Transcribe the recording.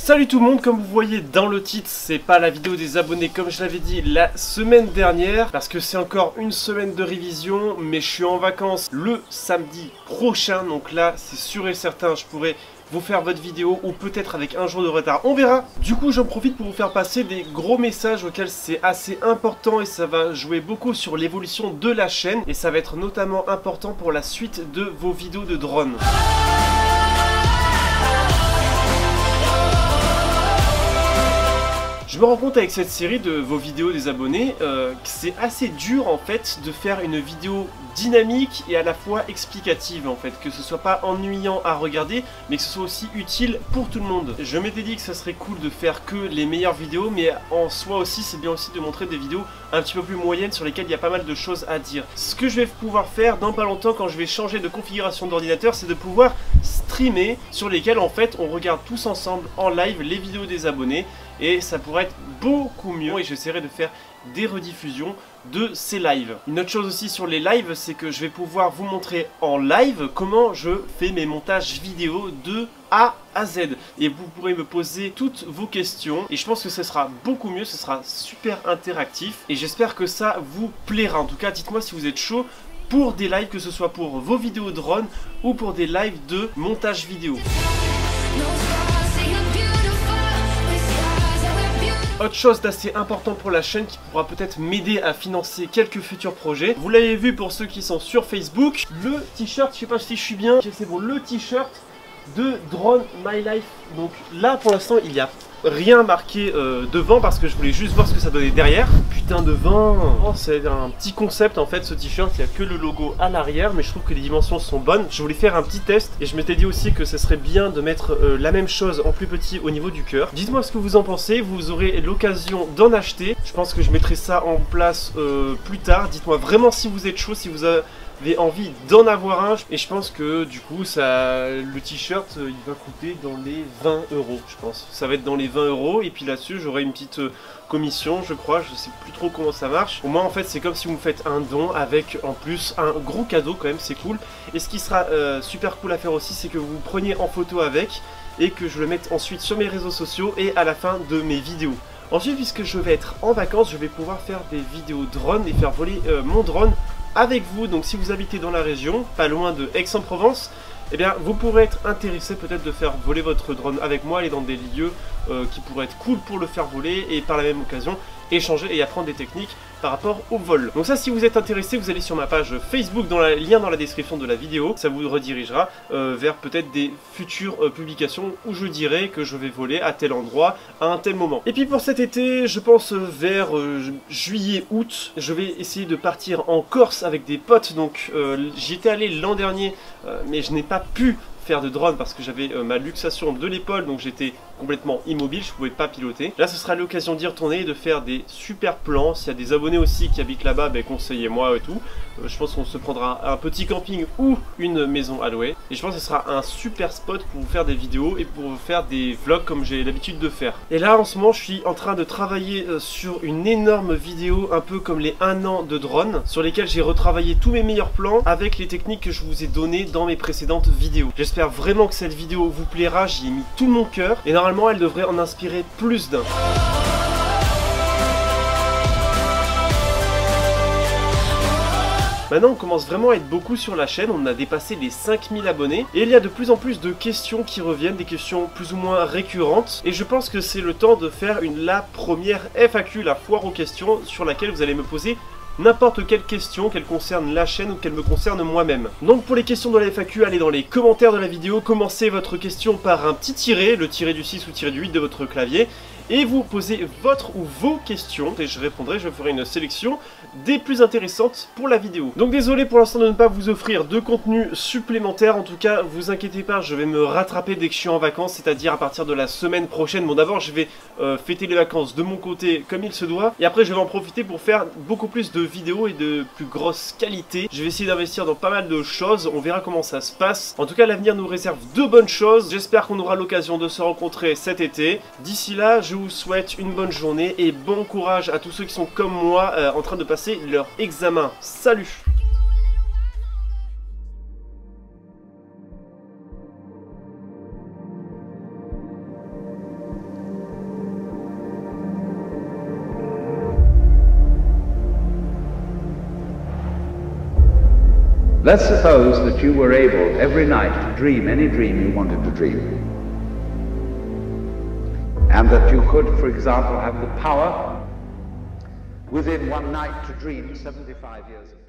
Salut tout le monde, comme vous voyez dans le titre, c'est pas la vidéo des abonnés comme je l'avais dit la semaine dernière, parce que c'est encore une semaine de révision, mais je suis en vacances le samedi prochain, donc là c'est sûr et certain, je pourrai vous faire votre vidéo, ou peut-être avec un jour de retard, on verra. Du coup j'en profite pour vous faire passer des gros messages auxquels c'est assez important, et ça va jouer beaucoup sur l'évolution de la chaîne, et ça va être notamment important pour la suite de vos vidéos de drone. Je me rends compte avec cette série de vos vidéos des abonnés que c'est assez dur en fait de faire une vidéo dynamique et à la fois explicative en fait, que ce soit pas ennuyant à regarder mais que ce soit aussi utile pour tout le monde. Je m'étais dit que ça serait cool de faire que les meilleures vidéos, mais en soi aussi c'est bien aussi de montrer des vidéos un petit peu plus moyennes sur lesquelles il y a pas mal de choses à dire. Ce que je vais pouvoir faire dans pas longtemps quand je vais changer de configuration d'ordinateur, c'est de pouvoir streamer sur lesquels en fait on regarde tous ensemble en live les vidéos des abonnés. Et ça pourrait être beaucoup mieux et j'essaierai de faire des rediffusions de ces lives. Une autre chose aussi sur les lives, c'est que je vais pouvoir vous montrer en live comment je fais mes montages vidéo de A à Z. Et vous pourrez me poser toutes vos questions et je pense que ce sera beaucoup mieux, ce sera super interactif et j'espère que ça vous plaira. En tout cas, dites-moi si vous êtes chaud pour des lives, que ce soit pour vos vidéos drone ou pour des lives de montage vidéo. Autre chose d'assez important pour la chaîne qui pourra peut-être m'aider à financer quelques futurs projets. Vous l'avez vu pour ceux qui sont sur Facebook, le t-shirt, je sais pas si je suis bien, c'est bon, le t-shirt de Drone My Life. Donc là pour l'instant il y a rien marqué devant parce que je voulais juste voir ce que ça donnait derrière. Putain de vin, oh, c'est un petit concept en fait ce t-shirt, il n'y a que le logo à l'arrière mais je trouve que les dimensions sont bonnes. Je voulais faire un petit test et je m'étais dit aussi que ce serait bien de mettre la même chose en plus petit au niveau du cœur. Dites-moi ce que vous en pensez, vous aurez l'occasion d'en acheter. Je pense que je mettrai ça en place plus tard. Dites-moi vraiment si vous êtes chaud, si vous avez envie d'en avoir un, et je pense que du coup le t-shirt il va coûter dans les 20 €, je pense. Ça va être dans les 20 € et puis là-dessus j'aurai une petite commission, je crois, je sais plus trop comment ça marche. Au moins en fait c'est comme si vous me faites un don avec en plus un gros cadeau quand même, c'est cool. Et ce qui sera super cool à faire aussi, c'est que vous vous preniez en photo avec et que je le mette ensuite sur mes réseaux sociaux et à la fin de mes vidéos. Ensuite, puisque je vais être en vacances, je vais pouvoir faire des vidéos drone et faire voler mon drone avec vous. Donc si vous habitez dans la région, pas loin de Aix-en-Provence, eh bien vous pourrez être intéressé peut-être de faire voler votre drone avec moi, aller dans des lieux qui pourraient être cool pour le faire voler et par la même occasion échanger et apprendre des techniques par rapport au vol. Donc ça, si vous êtes intéressé, vous allez sur ma page Facebook, dans le lien dans la description de la vidéo, ça vous redirigera vers peut-être des futures publications où je dirai que je vais voler à tel endroit, à un tel moment. Et puis pour cet été, je pense vers juillet-août, je vais essayer de partir en Corse avec des potes. Donc j'y étais allé l'an dernier, mais je n'ai pas pu faire de drone parce que j'avais ma luxation de l'épaule, donc j'étais complètement immobile, je pouvais pas piloter. Là ce sera l'occasion d'y retourner et de faire des super plans. S'il y a des abonnés aussi qui habitent là-bas, ben, conseillez-moi et tout. Je pense qu'on se prendra un petit camping ou une maison à louer. Et je pense que ce sera un super spot pour vous faire des vidéos et pour vous faire des vlogs comme j'ai l'habitude de faire. Et là en ce moment je suis en train de travailler sur une énorme vidéo, un peu comme les 1 an de drone, sur lesquels j'ai retravaillé tous mes meilleurs plans avec les techniques que je vous ai données dans mes précédentes vidéos. J'espère vraiment que cette vidéo vous plaira, j'y ai mis tout mon cœur et normalement elle devrait en inspirer plus d'un. Maintenant on commence vraiment à être beaucoup sur la chaîne, on a dépassé les 5000 abonnés et il y a de plus en plus de questions qui reviennent, des questions plus ou moins récurrentes, et je pense que c'est le temps de faire la première FAQ, la foire aux questions, sur laquelle vous allez me poser n'importe quelle question, qu'elle concerne la chaîne ou qu'elle me concerne moi-même. Donc pour les questions de la FAQ, allez dans les commentaires de la vidéo, commencez votre question par un petit tiret, le tiret du 6 ou tiret du 8 de votre clavier, et vous posez votre ou vos questions, et je répondrai, je ferai une sélection des plus intéressantes pour la vidéo. Donc désolé pour l'instant de ne pas vous offrir de contenu supplémentaire, en tout cas vous inquiétez pas, je vais me rattraper dès que je suis en vacances, c'est-à-dire à partir de la semaine prochaine. Bon d'abord je vais fêter les vacances de mon côté comme il se doit, et après je vais en profiter pour faire beaucoup plus de vidéos et de plus grosse qualité. Je vais essayer d'investir dans pas mal de choses, on verra comment ça se passe. En tout cas l'avenir nous réserve de bonnes choses, j'espère qu'on aura l'occasion de se rencontrer cet été. D'ici là je vous souhaite une bonne journée et bon courage à tous ceux qui sont comme moi en train de passer leur examen. Salut! Let's suppose that you were able every night to dream any dream you wanted to dream. And that you could, for example, have the power within one night to dream 75 years ago.